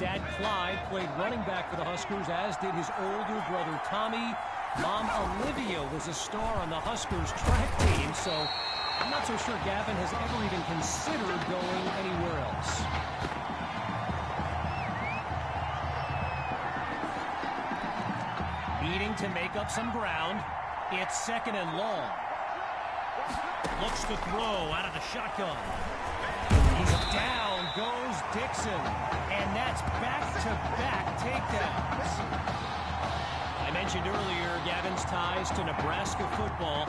dad, Clyde, played running back for the Huskers, as did his older brother, Tommy. Mom, Olivia, was a star on the Huskers track team, so I'm not so sure Gavin has ever even considered going anywhere else. Needing to make up some ground. It's 2nd and long. Looks to throw out of the shotgun. He's down goes Dixon, and that's back-to-back takedowns. I mentioned earlier Gavin's ties to Nebraska football.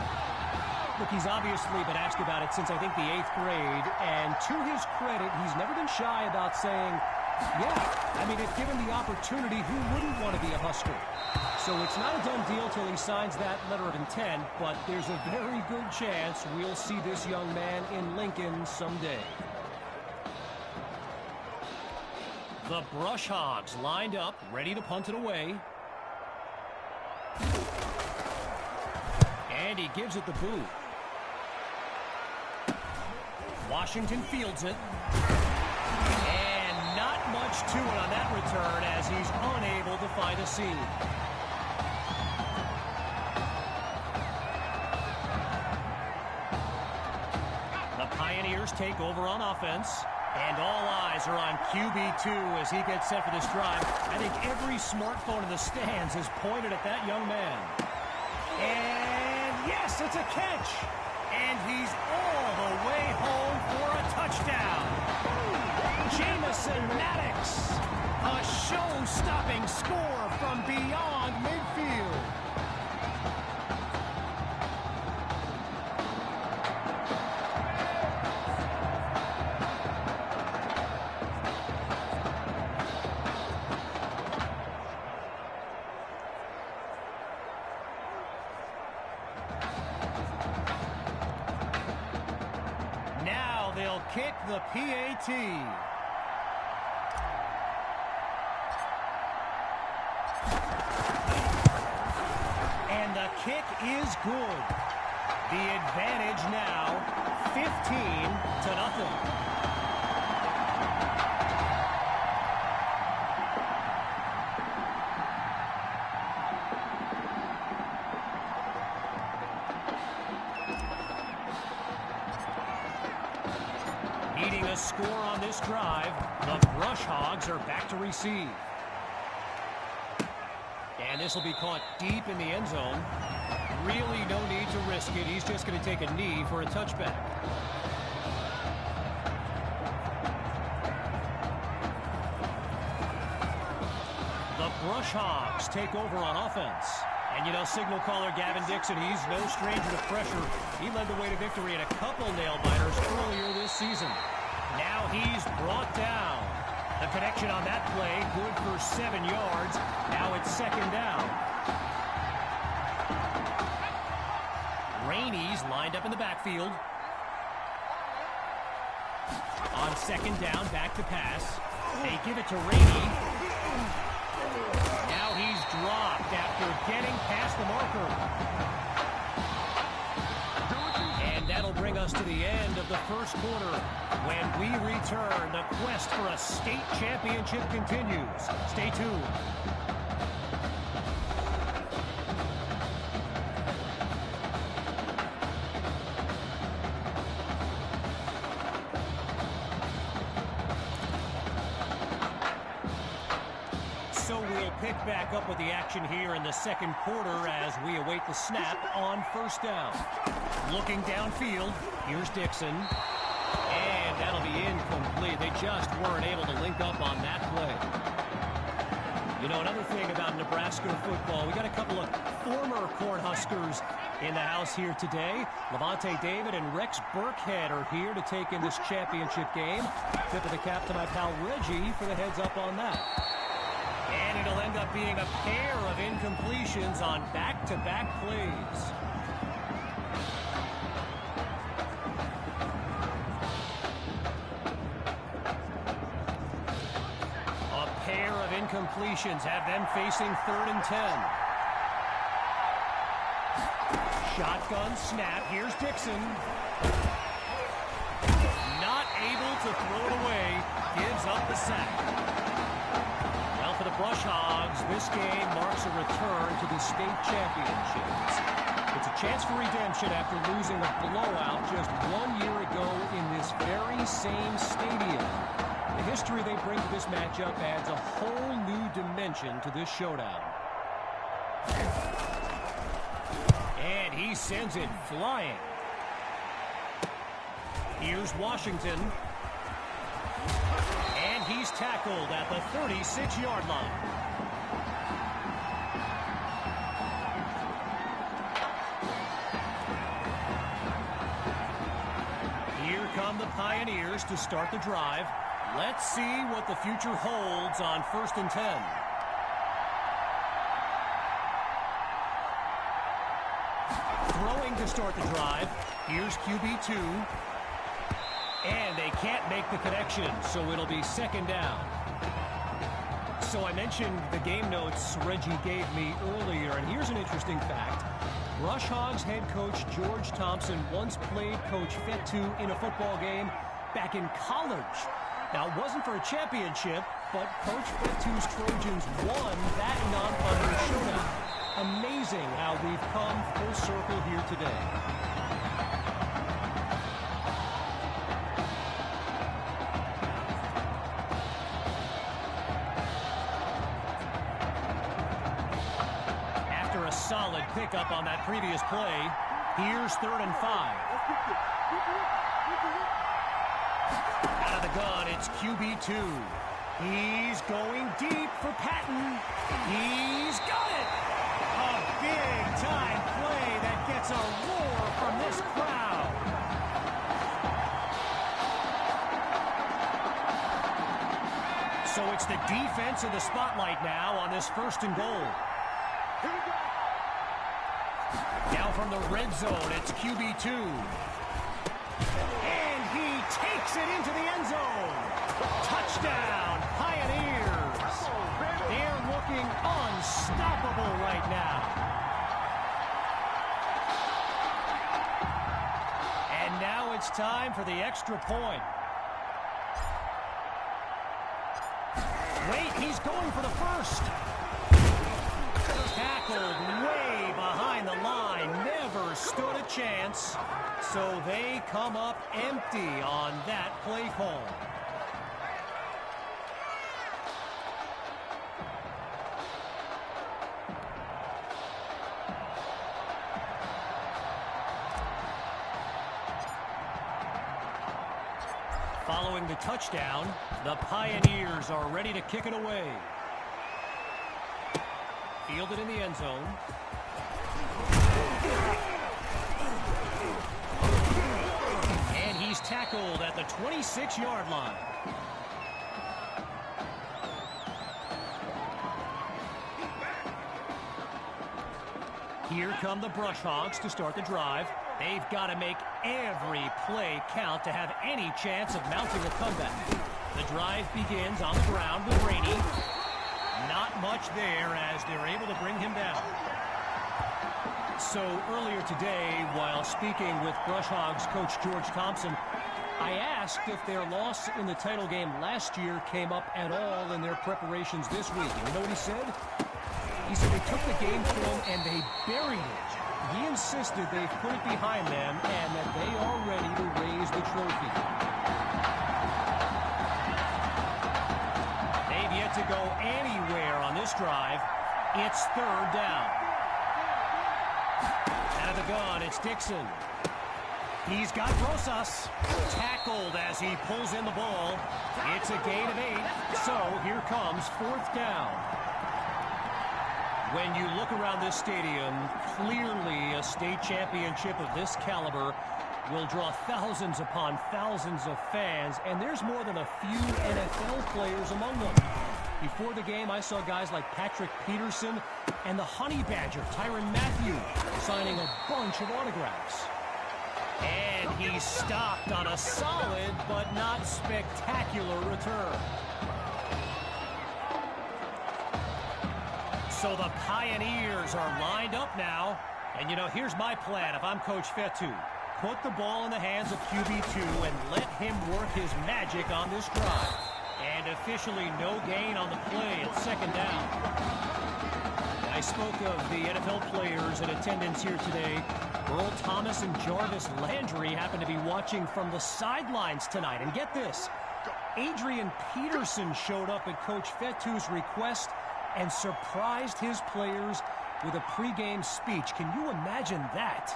Look, he's obviously been asked about it since, I think, the 8th grade, and to his credit, he's never been shy about saying, yeah, I mean, if given the opportunity, who wouldn't want to be a Husker? So it's not a done deal till he signs that letter of intent, but there's a very good chance we'll see this young man in Lincoln someday. The Brush Hogs lined up, ready to punt it away. And he gives it the boot. Washington fields it. And not much to it on that return as he's unable to find a seam. The Pioneers take over on offense. And all eyes are on QB2 as he gets set for this drive. I think every smartphone in the stands is pointed at that young man. And yes, it's a catch. And he's all the way home for a touchdown. Jamison Maddox, a show-stopping score from beyond midfield. They'll kick the PAT. And the kick is good. The advantage now 15-0. Needing a score on this drive, the Brush Hogs are back to receive. And this will be caught deep in the end zone. Really no need to risk it. He's just going to take a knee for a touchback. The Brush Hogs take over on offense. And, you know, signal caller Gavin Dixon, he's no stranger to pressure. He led the way to victory in a couple nail-biters earlier this season. Now he's brought down. The connection on that play, good for 7 yards. Now it's 2nd down. Rainey's lined up in the backfield. On 2nd down, back to pass. They give it to Rainey. Now he's dropped after getting past the marker. And that'll bring us to the end of the first quarter. When we return, the quest for a state championship continues. Stay tuned. So we'll pick back up with the action here in the second quarter as we await the snap on 1st down. Looking downfield, here's Dixon. And that'll be incomplete. They just weren't able to link up on that play. You know, another thing about Nebraska football, we got a couple of former Cornhuskers in the house here today. Levante David and Rex Burkhead are here to take in this championship game. Tip of the cap to my pal Reggie for the heads up on that. And it'll end up being a pair of incompletions on back-to-back plays. A pair of incompletions have them facing 3rd and 10. Shotgun snap. Here's Dixon. Not able to throw it away. Gives up the sack. Hogs, this game marks a return to the state championships. It's a chance for redemption after losing a blowout just 1 year ago in this very same stadium. The history they bring to this matchup adds a whole new dimension to this showdown. And he sends it flying. Here's Washington. And he's tackled at the 36-yard line. Here come the Pioneers to start the drive. Let's see what the future holds on 1st and 10. Throwing to start the drive. Here's QB2. And they can't make the connection, so it'll be 2nd down. So I mentioned the game notes Reggie gave me earlier, and here's an interesting fact. Rush Hogs head coach George Thompson once played Coach Fetu in a football game back in college. Now, it wasn't for a championship, but Coach Fetu's Trojans won that non-conference showdown. Amazing how we've come full circle here today. After a solid pickup on that previous play, here's 3rd and 5. Out of the gun, it's QB2. He's going deep for Patton. He's got it! A big-time play that gets a roar from this crowd. So it's the defense in the spotlight now on this 1st and goal. Now from the red zone, it's QB2. And he takes it into the end zone. Touchdown, Pioneers. They're looking unstoppable right now. And now it's time for the extra point. Wait, he's going for the first. Tackled way behind the line, never stood a chance. So they come up empty on that play call. Following the touchdown, the Pioneers are ready to kick it away. Fielded in the end zone. And he's tackled at the 26-yard line. Here come the Brush Hogs to start the drive. They've got to make every play count to have any chance of mounting a comeback. The drive begins on the ground with Rainey. Not much there as they're able to bring him down. So earlier today, while speaking with Brush Hogs coach George Thompson, I asked if their loss in the title game last year came up at all in their preparations this week. And you know what he said? He said they took the game film and they buried it. He insisted they've put it behind them and that they are ready to raise the trophy. They've yet to go anywhere on this drive. It's 3rd down. Out of the gun, it's Dixon. He's got Rosas tackled as he pulls in the ball. It's a gain of 8. So here comes 4th down. When you look around this stadium, clearly a state championship of this caliber will draw thousands upon thousands of fans, and there's more than a few NFL players among them. Before the game, I saw guys like Patrick Peterson and the Honey Badger, Tyrann Mathieu, signing a bunch of autographs. And he stopped on a solid but not spectacular return. So the Pioneers are lined up now. And, you know, here's my plan if I'm Coach Fetu. Put the ball in the hands of QB2 and let him work his magic on this drive. And And officially no gain on the play at second down. I spoke of the NFL players in attendance here today. Earl Thomas and Jarvis Landry happen to be watching from the sidelines tonight. And get this, Adrian Peterson showed up at Coach Fetu's request and surprised his players with a pregame speech. Can you imagine that?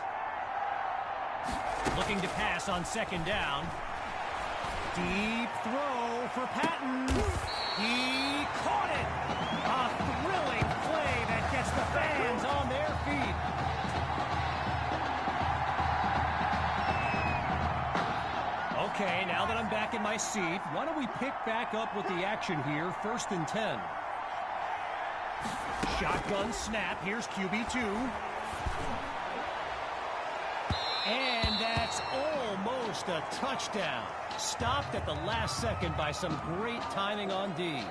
Looking to pass on second down. Deep throw for Patton. He caught it. A thrilling play that gets the fans on their feet. Okay, now that I'm back in my seat, why don't we pick back up with the action here, 1st and 10. Shotgun snap, here's QB2. And that's almost a touchdown. Stopped at the last second by some great timing on D.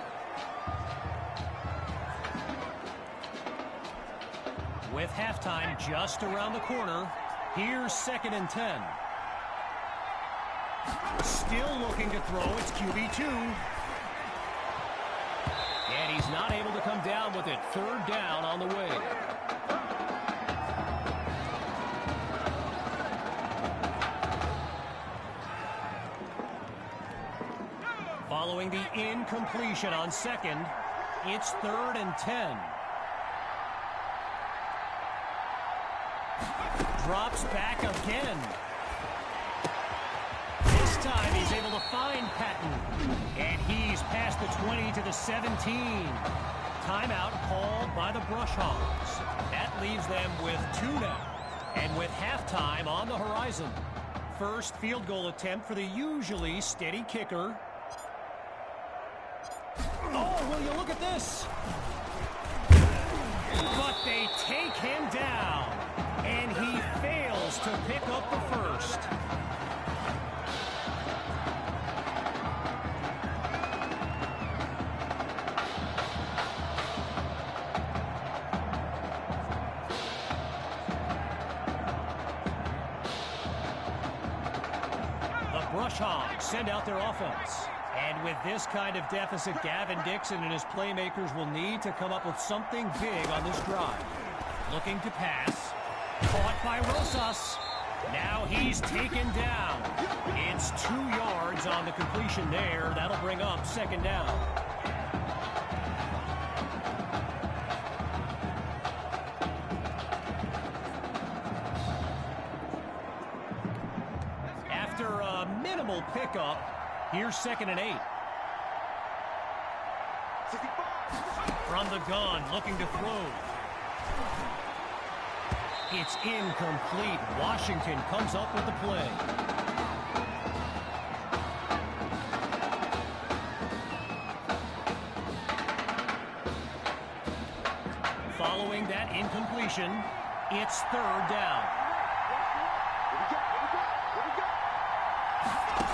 With halftime just around the corner, here's 2nd and 10. Still looking to throw, it's QB2. And he's not able to come down with it. 3rd down on the way. Following the incompletion on second, it's 3rd and 10. Drops back again. This time he's able to find Patton. And he's past the 20 to the 17. Timeout called by the Brush Hogs. That leaves them with 2 now. And with halftime on the horizon. First field goal attempt for the usually steady kicker. Oh, will you look at this? But they take him down. And he fails to pick up the first. Brush Hogs send out their offense. And with this kind of deficit, Gavin Dixon and his playmakers will need to come up with something big on this drive. Looking to pass. Caught by Rosas. Now he's taken down. It's 2 yards on the completion there. That'll bring up 2nd down. Minimal pickup. Here's 2nd and 8. From the gun, looking to throw. It's incomplete. Washington comes up with the play. Following that incompletion, it's 3rd down.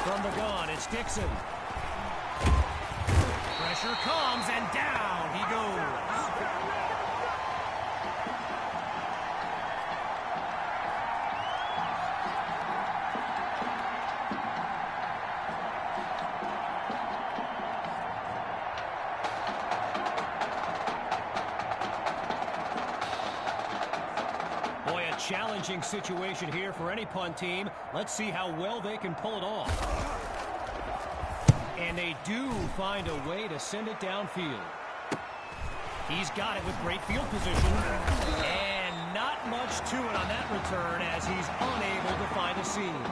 From the gun, it's Dixon. Pressure comes, and down he goes. Boy, a challenging situation here for any punt team. Let's see how well they can pull it off. And they do find a way to send it downfield. He's got it with great field position. And not much to it on that return as he's unable to find a seam.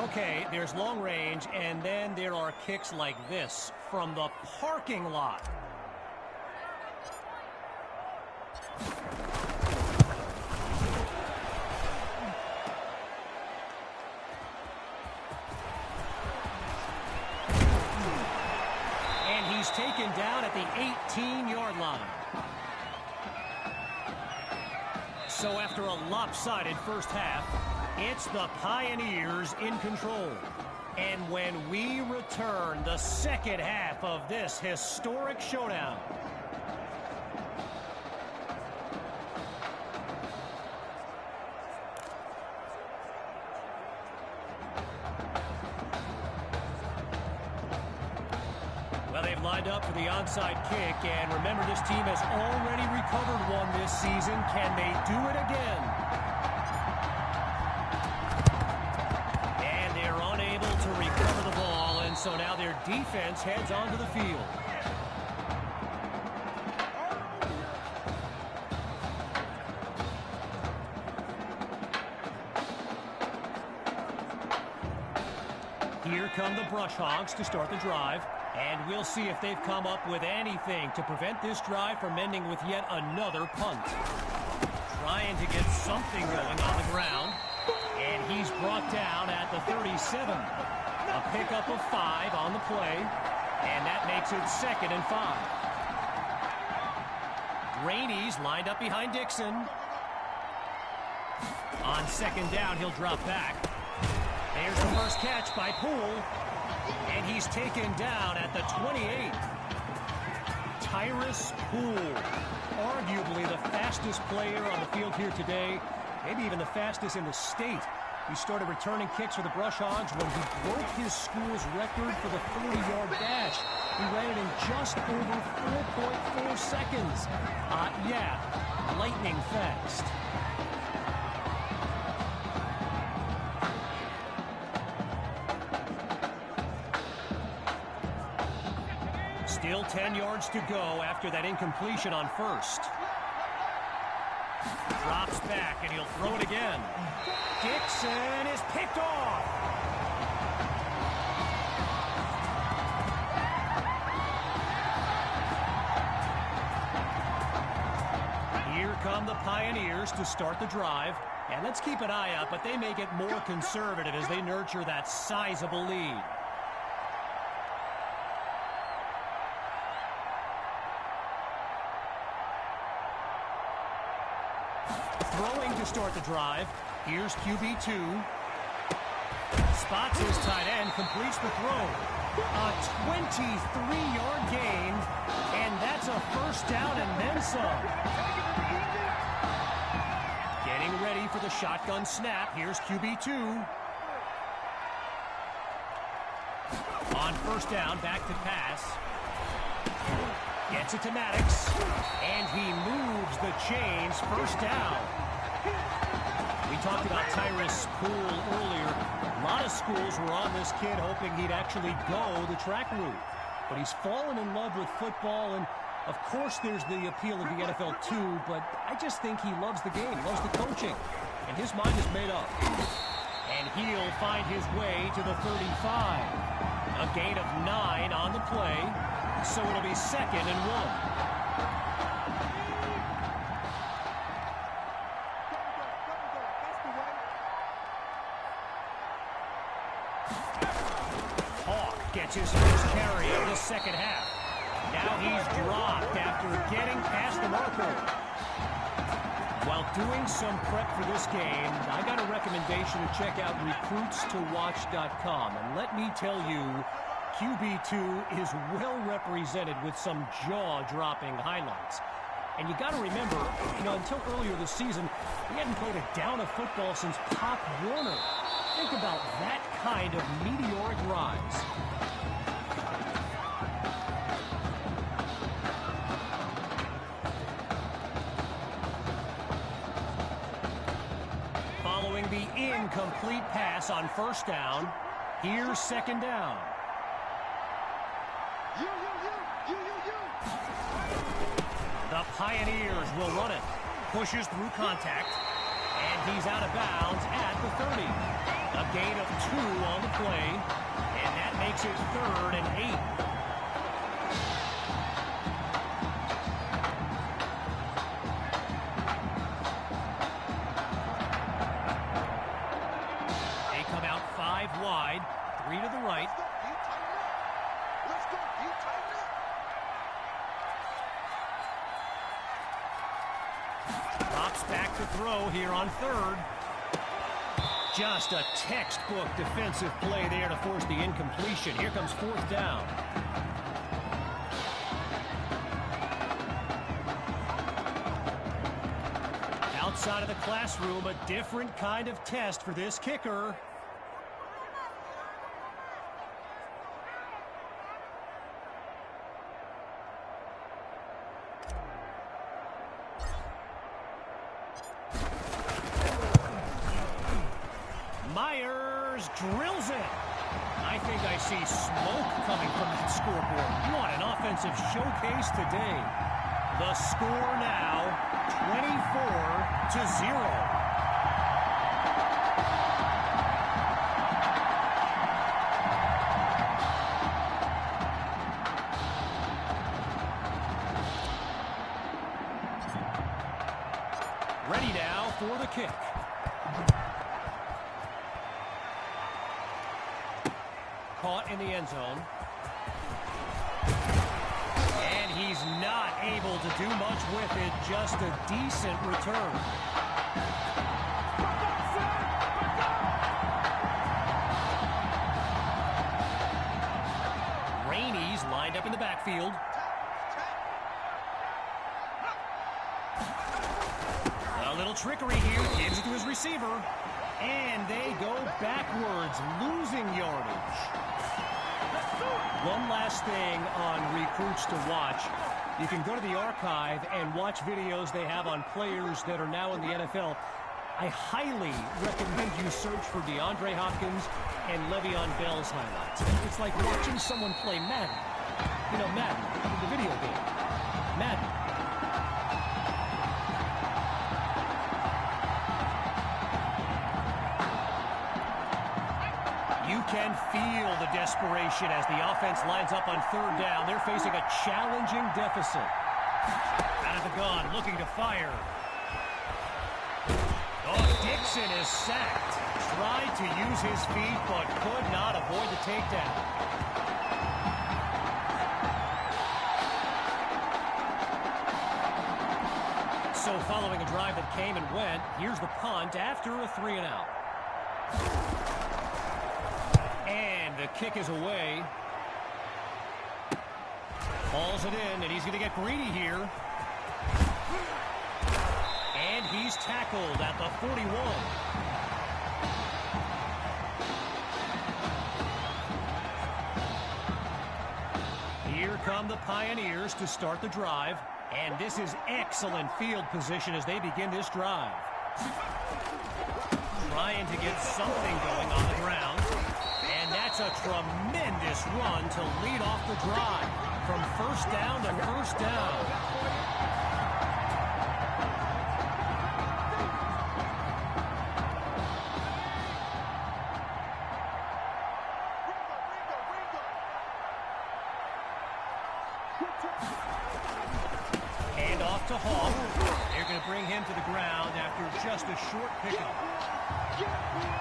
Okay, there's long range, and then there are kicks like this from the parking lot. And he's taken down at the 18-yard line. So after a lopsided first half, it's the Pioneers in control. And when we return, the second half of this historic showdown. lined up for the onside kick, and remember, this team has already recovered one this season. Can they do it again? And they're unable to recover the ball, and so now their defense heads onto the field. Here come the Brush Hogs to start the drive, and we'll see if they've come up with anything to prevent this drive from ending with yet another punt. Trying to get something going on the ground, and he's brought down at the 37. A pickup of 5 on the play, and that makes it 2nd and 5. Rainey's lined up behind Dixon. On 2nd down, he'll drop back. There's the first catch by Poole, and he's taken down at the 28. Tyrus Poole, arguably the fastest player on the field here today, maybe even the fastest in the state. He started returning kicks for the Brush Hogs when he broke his school's record for the 40-yard dash. He ran it in just over 4.4 seconds. Yeah, lightning fast. Still 10 yards to go after that incompletion on 1st. Drops back, and he'll throw it again. Dixon is picked off. Here come the Pioneers to start the drive. And let's keep an eye out, but they may get more conservative as they nurture that sizable lead. Throwing to start the drive. Here's QB2. Spots his tight end, completes the throw. A 23-yard gain, and that's a 1st down and then some. Getting ready for the shotgun snap. Here's QB2. On 1st down, back to pass. Gets it to Maddox, and he moves the chains. 1st down. We talked about Tyrus Poole earlier. A lot of schools were on this kid hoping he'd actually go the track route. But he's fallen in love with football, and of course there's the appeal of the NFL too, but I just think he loves the game, loves the coaching, and his mind is made up. And he'll find his way to the 35. A gain of 9 on the play, so it'll be 2nd and 1. Gets his first carry of the 2nd half. Now he's dropped after getting past the marker. While doing some prep for this game, I got a recommendation to check out recruitstowatch.com. And let me tell you, QB2 is well represented with some jaw-dropping highlights. And you got to remember, until earlier this season, he hadn't played a down of football since Pop Warner. Think about that kind of meteoric rise. Following the incomplete pass on 1st down, here's 2nd down. The Pioneers will run it. Pushes through contact, and he's out of bounds at the 30. A gain of 2 on the play, and that makes it 3rd and 8. They come out 5 wide, 3 to the right. Drops back to throw here on 3rd. Just a textbook defensive play there to force the incompletion. Here comes 4th down. Outside of the classroom, a different kind of test for this kicker. Myers drills it. I think I see smoke coming from that scoreboard. What an offensive showcase today. The score now, 24-0. Ready now for the kick. Caught in the end zone. And he's not able to do much with it. Just a decent return. Rainey's lined up in the backfield. A little trickery here. Gives it to his receiver. And they go backwards, losing yardage. One last thing on recruits to watch. You can go to the archive and watch videos they have on players that are now in the NFL. I highly recommend you search for DeAndre Hopkins and Le'Veon Bell's highlights. It's like watching someone play Madden. You know, Madden, the video game. Madden. You can feel the desperation as the offense lines up on third down. They're facing a challenging deficit. Out of the gun, looking to fire. Oh, Dixon is sacked. Tried to use his feet, but could not avoid the takedown. So following a drive that came and went, here's the punt after a 3-and-out. And the kick is away. Hauls it in, and he's going to get greedy here. And he's tackled at the 41. Here come the Pioneers to start the drive. And this is excellent field position as they begin this drive. Trying to get something going on the ground. And that's a tremendous run to lead off the drive. From first down to first down. Hand off to Hall. They're going to bring him to the ground after just a short pickup.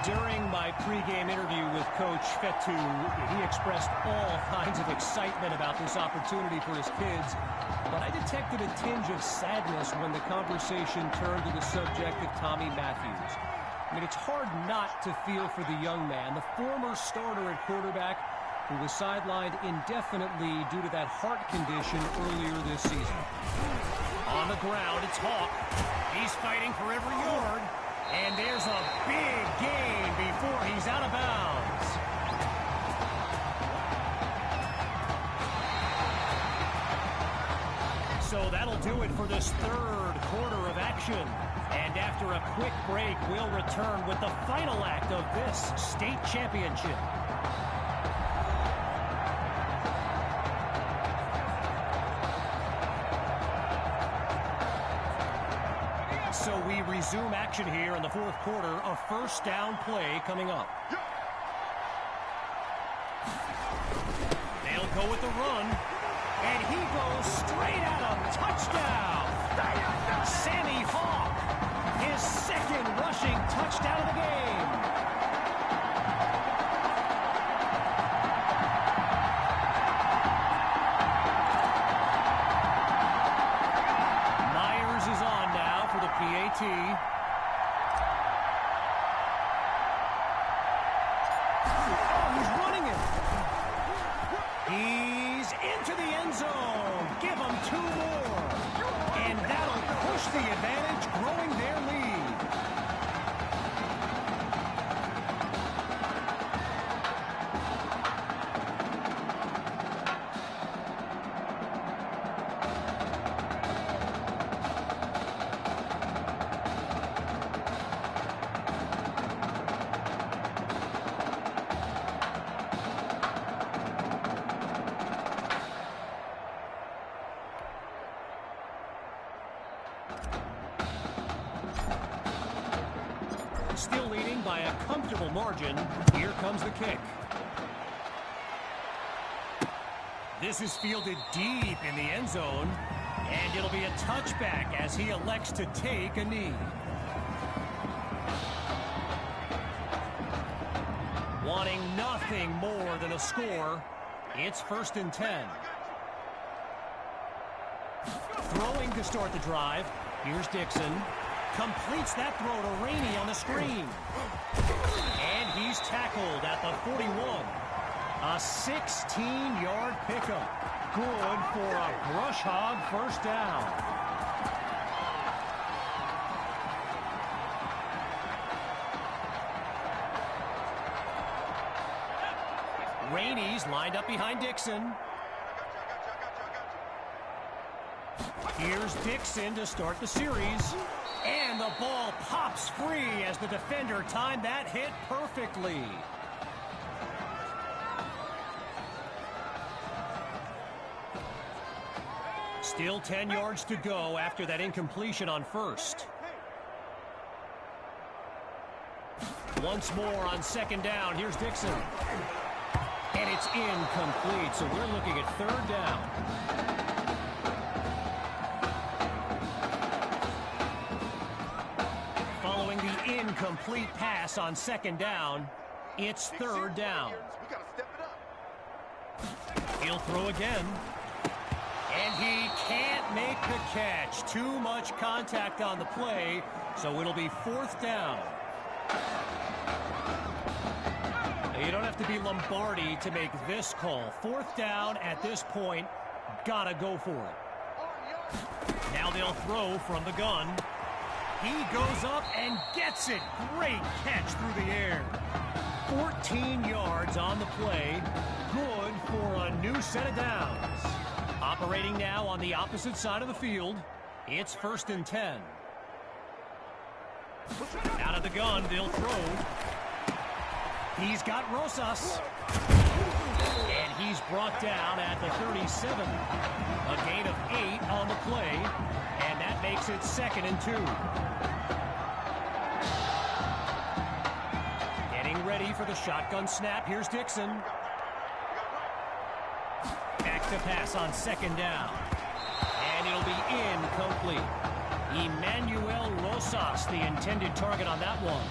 During my pregame interview with Coach Fetu, he expressed all kinds of excitement about this opportunity for his kids, but I detected a tinge of sadness when the conversation turned to the subject of Tommy Matthews. I mean, it's hard not to feel for the young man, the former starter at quarterback, who was sidelined indefinitely due to that heart condition earlier this season. On the ground, it's Hawk. He's fighting for every yard. And there's a big gain before he's out of bounds. So that'll do it for this third quarter of action. And after a quick break, we'll return with the final act of this state championship. So we resume action here in the fourth quarter. A first down play coming up. They'll go with the run. And he goes straight at him. Touchdown. Sammy Hawk. His second rushing touchdown of the game. PAT. Oh, he's running it. He's into the end zone. Give him two more. And that'll push the advantage, growing their lead. Still leading by a comfortable margin. Here comes the kick. This is fielded deep in the end zone, and it'll be a touchback as he elects to take a knee. Wanting nothing more than a score, it's 1st and 10. Throwing to start the drive. Here's Dixon. Completes that throw to Rainey on the screen. And he's tackled at the 41. A 16-yard pickup. Good for a brush hog first down. Rainey's lined up behind Dixon. Here's Dixon to start the series. And the ball pops free as the defender timed that hit perfectly. Still 10 yards to go after that incompletion on first. Once more on 2nd down. Here's Dixon. And it's incomplete, so we're looking at 3rd down. Following the incomplete pass on 2nd down, it's 3rd down. He'll throw again. And he can't make the catch. Too much contact on the play, so it'll be 4th down. You don't have to be Lombardi to make this call. 4th down at this point. Gotta go for it. Now they'll throw from the gun. He goes up and gets it. Great catch through the air. 14 yards on the play. Good for a new set of downs. Operating now on the opposite side of the field. It's 1st and 10. Out of the gun, they'll throw. He's got Rosas. And he's brought down at the 37. A gain of 8 on the play. And that makes it 2nd and 2. Getting ready for the shotgun snap. Here's Dixon. Back to pass on 2nd down. And it'll be incomplete. Emmanuel Rosas, the intended target on that one.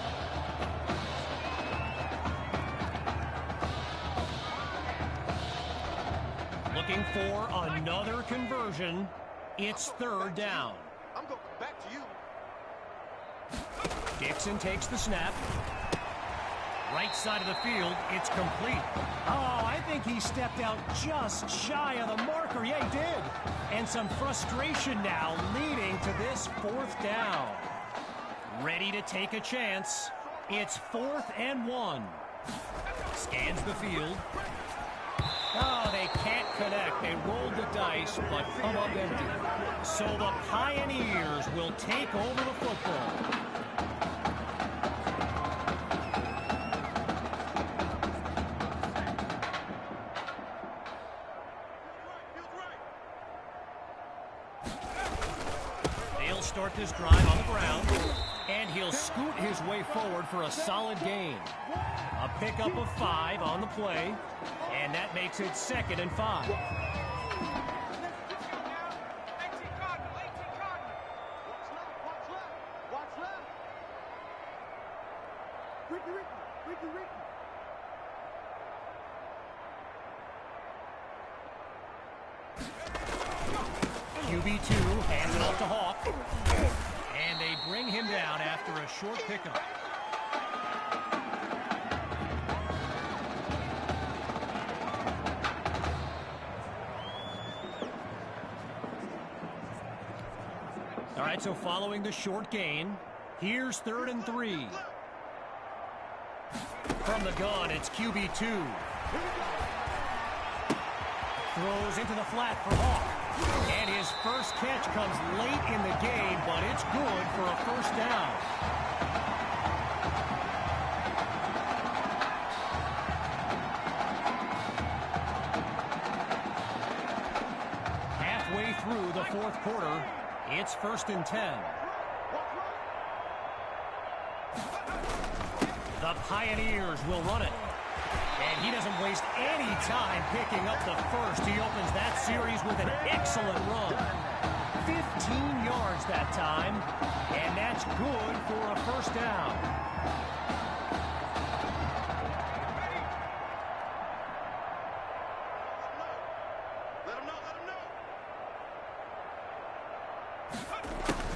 Looking for another conversion. It's 3rd down. I'm going back to you. Dixon takes the snap. Right side of the field, it's complete. Oh, I think he stepped out just shy of the marker. Yeah, he did. And some frustration now leading to this 4th down. Ready to take a chance. It's 4th and 1. Scans the field. Oh, they can't connect. They rolled the dice, but come up empty. So the Pioneers will take over the football. They'll start this drive on the ground, and he'll scoot his way forward for a solid gain. A pickup of 5 on the play, and that makes it 2nd and 5. QB2 hands it off to Hawk, and they bring him down after a short pickup. All right, so following the short gain, here's 3rd and 3. From the gun, it's QB2. Throws into the flat for Hawk. And his first catch comes late in the game, but it's good for a 1st down. Halfway through the 4th quarter, It's 1st and 10. The Pioneers will run it. And he doesn't waste any time picking up the first. He opens that series with an excellent run. 15 yards that time, and that's good for a 1st down.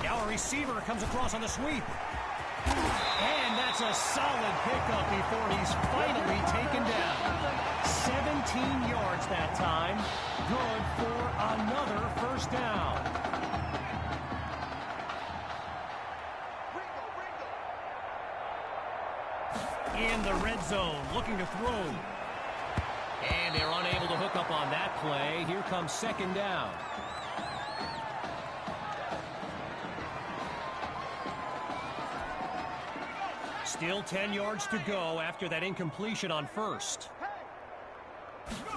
Now a receiver comes across on the sweep. And that's a solid pickup before he's finally taken down. 17 yards that time. Good for another 1st down. In the red zone, looking to throw. And they're unable to hook up on that play. Here comes 2nd down. Still 10 yards to go after that incompletion on 1st.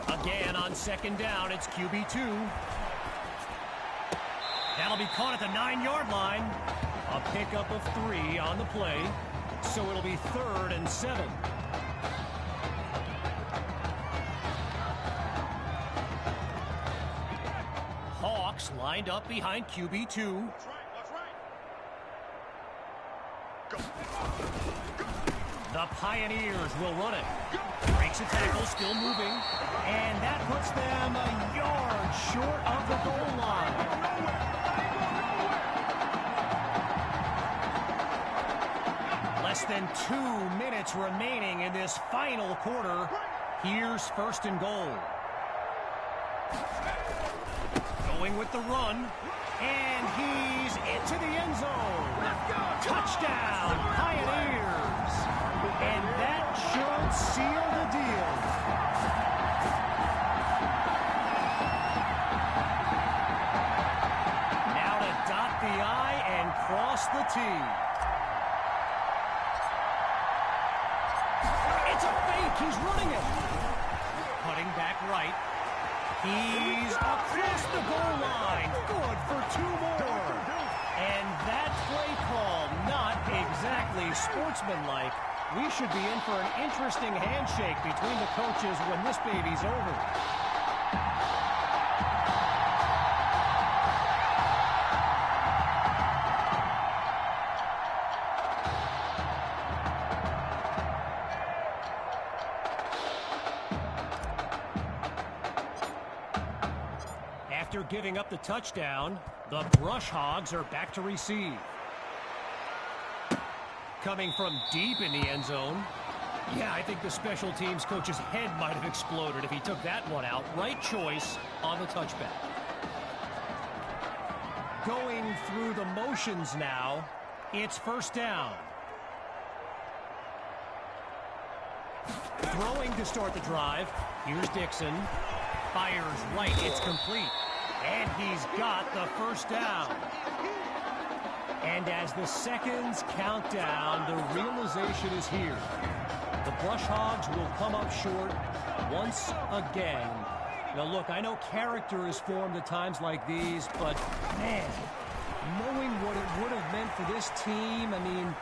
Again on 2nd down, it's QB2. That'll be caught at the 9-yard line. A pickup of 3 on the play, so it'll be 3rd and 7. Hawks lined up behind QB2. The Pioneers will run it. Breaks a tackle, still moving. And that puts them a yard short of the goal line. Less than 2 minutes remaining in this final quarter. Here's 1st and goal. Going with the run. And he's into the end zone. Touchdown, Pioneers. And that should seal the deal. Now to dot the I and cross the T. It's a fake. He's running it. Cutting back right. He's across the goal line. Good for 2 more. And that play call, not exactly sportsmanlike. We should be in for an interesting handshake between the coaches when this baby's over. After giving up the touchdown, the Brush Hogs are back to receive. Coming from deep in the end zone. Yeah, I think the special teams coach's head might have exploded if he took that one out. Right choice on the touchback. Going through the motions now, it's 1st down. Throwing to start the drive. Here's Dixon. Fires right, it's complete. And he's got the 1st down. And as the seconds count down, the realization is here. The Brush Hogs will come up short once again. Now look, I know character is formed at times like these, but man, knowing what it would have meant for this team, I mean,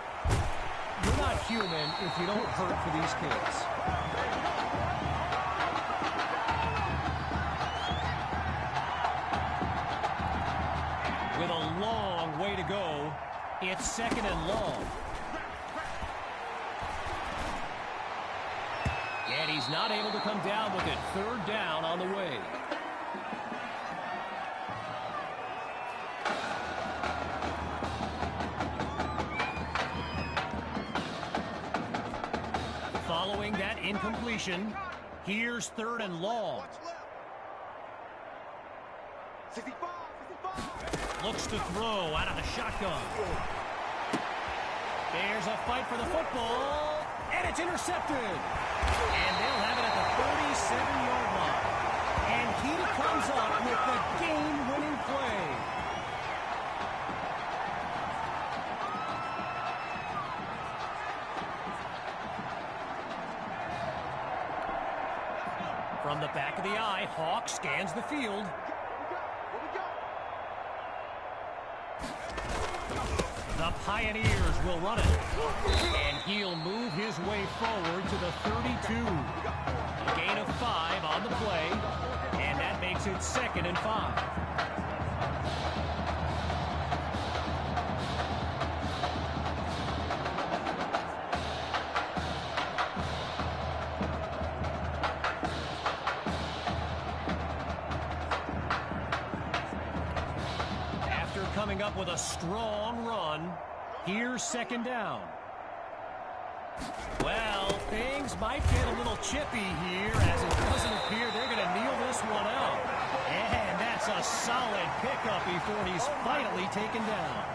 you're not human if you don't hurt for these kids. With a long way to go, it's 2nd and long. And he's not able to come down with it. 3rd down on the way. Following that incompletion, here's 3rd and long. Looks to throw out of the shotgun. There's a fight for the football, and it's intercepted. And they'll have it at the 37-yard line. And he comes up with the game-winning play. From the back of the eye, Hawk scans the field. The Pioneers will run it. And he'll move his way forward to the 32. A gain of 5 on the play. And that makes it 2nd and 5. Coming up with a strong run. Here's 2nd down. Well, things might get a little chippy here, as it doesn't appear they're going to kneel this one out. And that's a solid pickup before he's finally taken down.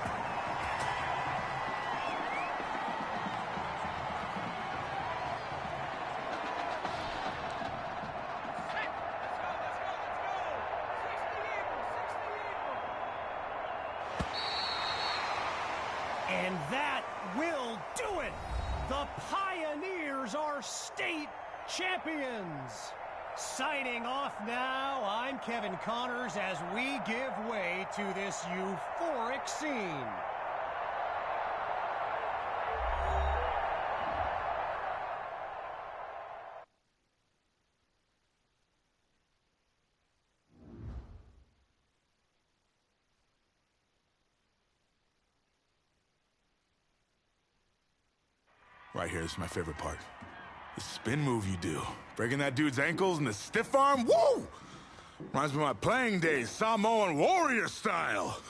And that will do it. The Pioneers are state champions. Signing off now, I'm Kevin Connors as we give way to this euphoric scene. Right here, this is my favorite part. The spin move you do. Breaking that dude's ankles and the stiff arm, woo! Reminds me of my playing days, Samoan warrior style.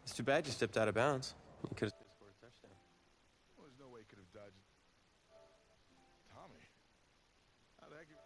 It's too bad you stepped out of bounds. You could have scored a touchdown. Well, there's no way he could have dodged it. Tommy, how the heck you...